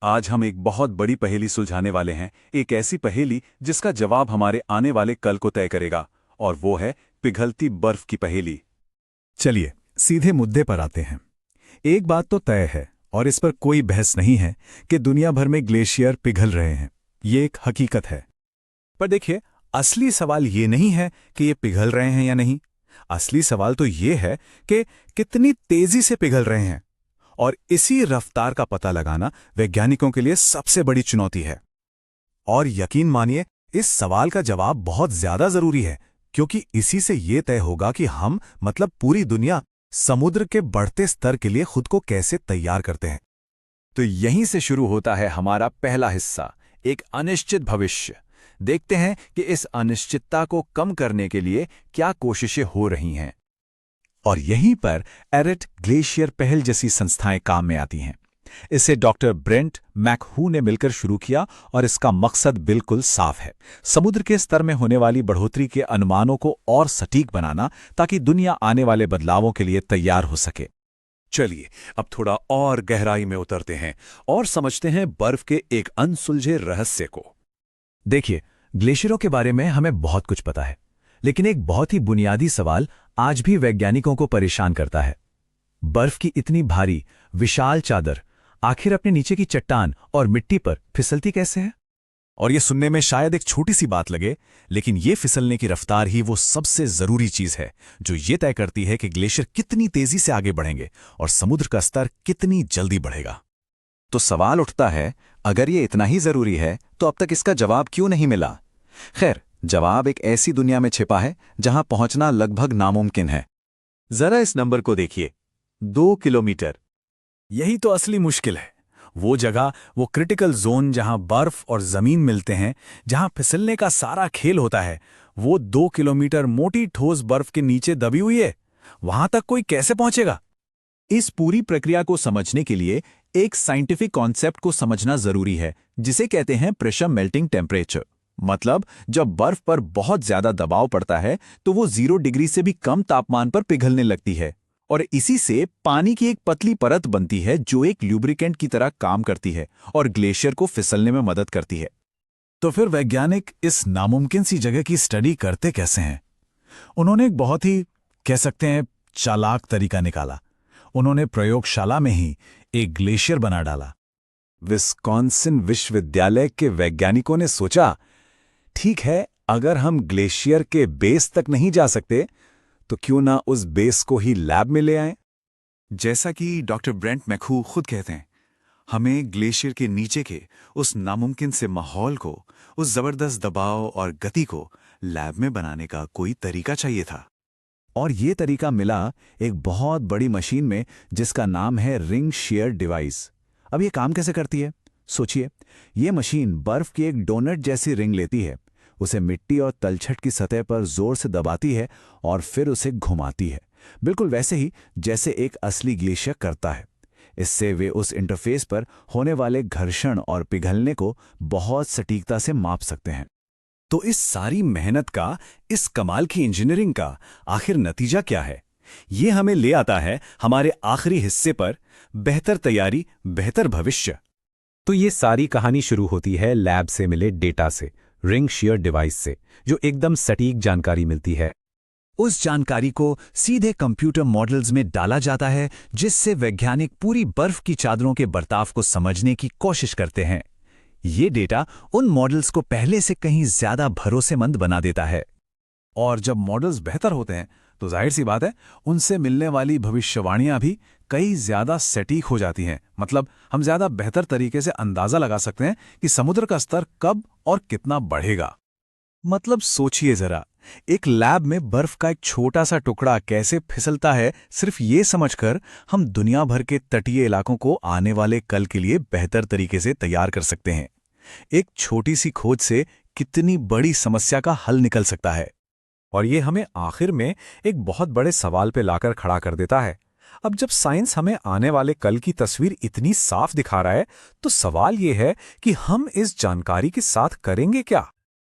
आज हम एक बहुत बड़ी पहेली सुलझाने वाले हैं, एक ऐसी पहेली जिसका जवाब हमारे आने वाले कल को तय करेगा, और वो है पिघलती बर्फ की पहेली। चलिए सीधे मुद्दे पर आते हैं। एक बात तो तय है और इस पर कोई बहस नहीं है कि दुनिया भर में ग्लेशियर पिघल रहे हैं। ये एक हकीकत है। पर देखिए, असली सवाल ये नहीं है कि ये पिघल रहे हैं या नहीं। असली सवाल तो ये है कि कितनी तेजी से पिघल रहे हैं, और इसी रफ्तार का पता लगाना वैज्ञानिकों के लिए सबसे बड़ी चुनौती है। और यकीन मानिए, इस सवाल का जवाब बहुत ज्यादा जरूरी है, क्योंकि इसी से यह तय होगा कि हम, मतलब पूरी दुनिया, समुद्र के बढ़ते स्तर के लिए खुद को कैसे तैयार करते हैं। तो यहीं से शुरू होता है हमारा पहला हिस्सा, एक अनिश्चित भविष्य। देखते हैं कि इस अनिश्चितता को कम करने के लिए क्या कोशिशें हो रही हैं। और यहीं पर एरेट ग्लेशियर पहल जैसी संस्थाएं काम में आती हैं। इसे डॉक्टर ब्रेंट मैकहू ने मिलकर शुरू किया, और इसका मकसद बिल्कुल साफ है: समुद्र के स्तर में होने वाली बढ़ोतरी के अनुमानों को और सटीक बनाना, ताकि दुनिया आने वाले बदलावों के लिए तैयार हो सके। चलिए अब थोड़ा और गहराई में उतरते हैं और समझते हैं बर्फ के एक अनसुलझे रहस्य को। देखिए, ग्लेशियरों के बारे में हमें बहुत कुछ पता है, लेकिन एक बहुत ही बुनियादी सवाल आज भी वैज्ञानिकों को परेशान करता है। बर्फ की इतनी भारी, विशाल चादर आखिर अपने नीचे की चट्टान और मिट्टी पर फिसलती कैसे है? और ये सुनने में शायद एक छोटी सी बात लगे, लेकिन ये फिसलने की रफ्तार ही वो सबसे जरूरी चीज है जो ये तय करती है कि ग्लेशियर कितनी तेजी से आगे बढ़ेंगे और समुद्र का स्तर कितनी जल्दी बढ़ेगा। तो सवाल उठता है, अगर ये इतना ही जरूरी है तो अब तक इसका जवाब क्यों नहीं मिला? खैर, जवाब एक ऐसी दुनिया में छिपा है जहां पहुंचना लगभग नामुमकिन है। जरा इस नंबर को देखिए, 2 किलोमीटर। यही तो असली मुश्किल है। वो जगह, वो क्रिटिकल जोन जहां बर्फ और जमीन मिलते हैं, जहां फिसलने का सारा खेल होता है, वो 2 किलोमीटर मोटी ठोस बर्फ के नीचे दबी हुई है। वहां तक कोई कैसे पहुंचेगा? इस पूरी प्रक्रिया को समझने के लिए एक साइंटिफिक कॉन्सेप्ट को समझना जरूरी है, जिसे कहते हैं प्रेशर मेल्टिंग टेम्परेचर। मतलब, जब बर्फ पर बहुत ज्यादा दबाव पड़ता है तो वो 0 डिग्री से भी कम तापमान पर पिघलने लगती है, और इसी से पानी की एक पतली परत बनती है जो एक ल्यूब्रिकेंट की तरह काम करती है और ग्लेशियर को फिसलने में मदद करती है। तो फिर वैज्ञानिक इस नामुमकिन सी जगह की स्टडी करते कैसे हैं? उन्होंने एक बहुत ही, कह सकते हैं, चालाक तरीका निकाला। उन्होंने प्रयोगशाला में ही एक ग्लेशियर बना डाला। विस्कॉन्सिन विश्वविद्यालय के वैज्ञानिकों ने सोचा, ठीक है, अगर हम ग्लेशियर के बेस तक नहीं जा सकते तो क्यों ना उस बेस को ही लैब में ले आएं। जैसा कि डॉक्टर ब्रेंट मैकहू खुद कहते हैं, हमें ग्लेशियर के नीचे के उस नामुमकिन से माहौल को, उस जबरदस्त दबाव और गति को लैब में बनाने का कोई तरीका चाहिए था। और ये तरीका मिला एक बहुत बड़ी मशीन में, जिसका नाम है रिंग शेयर डिवाइस। अब ये काम कैसे करती है? सोचिए, ये मशीन बर्फ की एक डोनट जैसी रिंग लेती है, उसे मिट्टी और तलछट की सतह पर जोर से दबाती है और फिर उसे घुमाती है, बिल्कुल वैसे ही जैसे एक असली ग्लेशियर करता है। इससे वे उस इंटरफेस पर होने वाले घर्षण और पिघलने को बहुत सटीकता से माप सकते हैं। तो इस सारी मेहनत का, इस कमाल की इंजीनियरिंग का आखिर नतीजा क्या है? ये हमें ले आता है हमारे आखिरी हिस्से पर, बेहतर तैयारी, बेहतर भविष्य। तो ये सारी कहानी शुरू होती है लैब से मिले डेटा से, रिंग शेयर डिवाइस से, जो एकदम सटीक जानकारी मिलती है। उस जानकारी को सीधे कंप्यूटर मॉडल्स में डाला जाता है, जिससे वैज्ञानिक पूरी बर्फ की चादरों के बर्ताव को समझने की कोशिश करते हैं। ये डेटा उन मॉडल्स को पहले से कहीं ज्यादा भरोसेमंद बना देता है। और जब मॉडल्स बेहतर होते हैं तो जाहिर सी बात है, उनसे मिलने वाली भविष्यवाणियां भी कई ज्यादा सटीक हो जाती हैं। मतलब, हम ज्यादा बेहतर तरीके से अंदाजा लगा सकते हैं कि समुद्र का स्तर कब और कितना बढ़ेगा। मतलब सोचिए जरा, एक लैब में बर्फ का एक छोटा सा टुकड़ा कैसे फिसलता है, सिर्फ ये समझकर हम दुनिया भर के तटीय इलाकों को आने वाले कल के लिए बेहतर तरीके से तैयार कर सकते हैं। एक छोटी सी खोज से कितनी बड़ी समस्या का हल निकल सकता है। और ये हमें आखिर में एक बहुत बड़े सवाल पे लाकर खड़ा कर देता है। अब जब साइंस हमें आने वाले कल की तस्वीर इतनी साफ दिखा रहा है, तो सवाल ये है कि हम इस जानकारी के साथ करेंगे क्या?